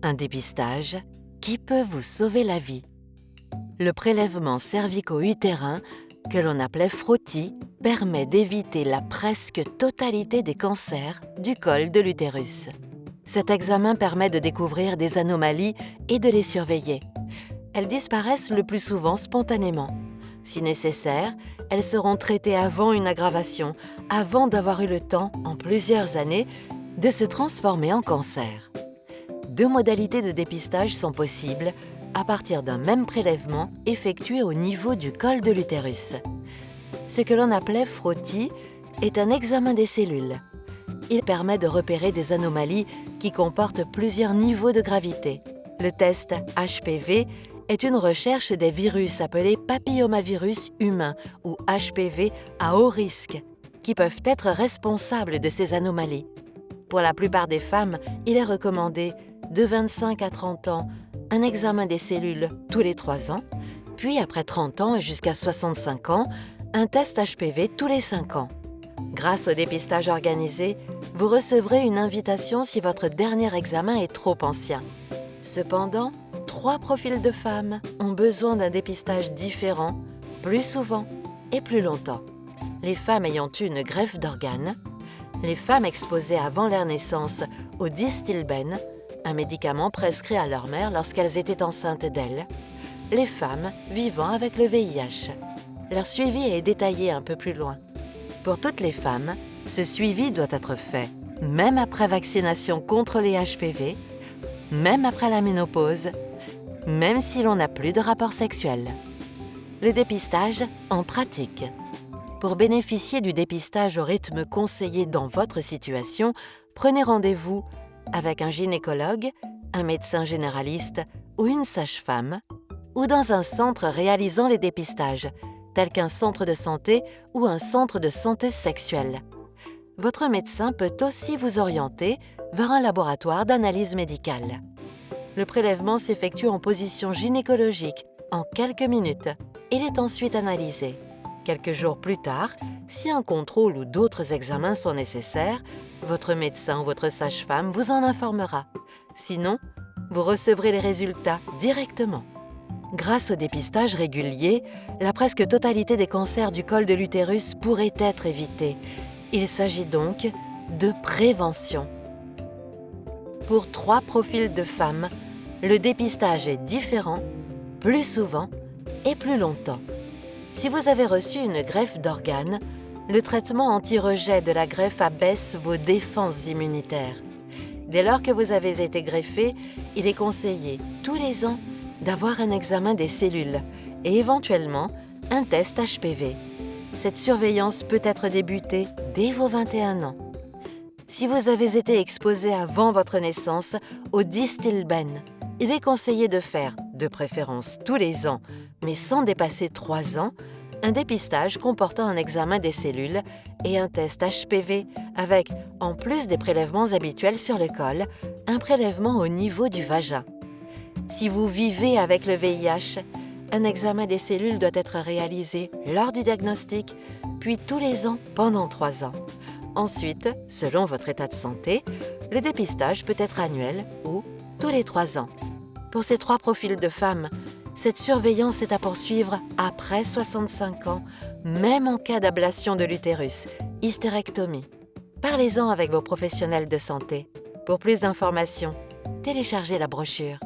Un dépistage qui peut vous sauver la vie. Le prélèvement cervico-utérin, que l'on appelait frottis, permet d'éviter la presque totalité des cancers du col de l'utérus. Cet examen permet de découvrir des anomalies et de les surveiller. Elles disparaissent le plus souvent spontanément. Si nécessaire, elles seront traitées avant une aggravation, avant d'avoir eu le temps, en plusieurs années, de se transformer en cancer. 2 modalités de dépistage sont possibles à partir d'un même prélèvement effectué au niveau du col de l'utérus. Ce que l'on appelait frottis est un examen des cellules. Il permet de repérer des anomalies qui comportent plusieurs niveaux de gravité. Le test HPV est une recherche des virus appelés papillomavirus humains ou HPV à haut risque, qui peuvent être responsables de ces anomalies. Pour la plupart des femmes, il est recommandé de 25 à 30 ans un examen des cellules tous les 3 ans, puis après 30 ans et jusqu'à 65 ans, un test HPV tous les 5 ans. Grâce au dépistage organisé, vous recevrez une invitation si votre dernier examen est trop ancien. Cependant, 3 profils de femmes ont besoin d'un dépistage différent, plus souvent et plus longtemps. Les femmes ayant eu une greffe d'organes, les femmes exposées avant leur naissance au Distilbène, un médicament prescrit à leur mère lorsqu'elles étaient enceintes d'elles, les femmes vivant avec le VIH. Leur suivi est détaillé un peu plus loin. Pour toutes les femmes, ce suivi doit être fait, même après vaccination contre les HPV, même après la ménopause, même si l'on n'a plus de rapport sexuel. Le dépistage en pratique. Pour bénéficier du dépistage au rythme conseillé dans votre situation, prenez rendez-vous avec un gynécologue, un médecin généraliste ou une sage-femme, ou dans un centre réalisant les dépistages, tel qu'un centre de santé ou un centre de santé sexuelle. Votre médecin peut aussi vous orienter vers un laboratoire d'analyse médicale. Le prélèvement s'effectue en position gynécologique en quelques minutes. Il est ensuite analysé. Quelques jours plus tard, si un contrôle ou d'autres examens sont nécessaires, votre médecin ou votre sage-femme vous en informera. Sinon, vous recevrez les résultats directement. Grâce au dépistage régulier, la presque totalité des cancers du col de l'utérus pourrait être évitée. Il s'agit donc de prévention. Pour 3 profils de femmes, le dépistage est différent, plus souvent et plus longtemps. Si vous avez reçu une greffe d'organes, le traitement anti-rejet de la greffe abaisse vos défenses immunitaires. Dès lors que vous avez été greffé, il est conseillé, tous les ans, d'avoir un examen des cellules et éventuellement un test HPV. Cette surveillance peut être débutée dès vos 21 ans. Si vous avez été exposé avant votre naissance au Distilbène, il est conseillé de faire, de préférence tous les ans, mais sans dépasser 3 ans, un dépistage comportant un examen des cellules et un test HPV avec, en plus des prélèvements habituels sur le col, un prélèvement au niveau du vagin. Si vous vivez avec le VIH, un examen des cellules doit être réalisé lors du diagnostic, puis tous les ans pendant 3 ans. Ensuite, selon votre état de santé, le dépistage peut être annuel ou tous les 3 ans. Pour ces 3 profils de femmes, cette surveillance est à poursuivre après 65 ans, même en cas d'ablation de l'utérus, hystérectomie. Parlez-en avec vos professionnels de santé. Pour plus d'informations, téléchargez la brochure.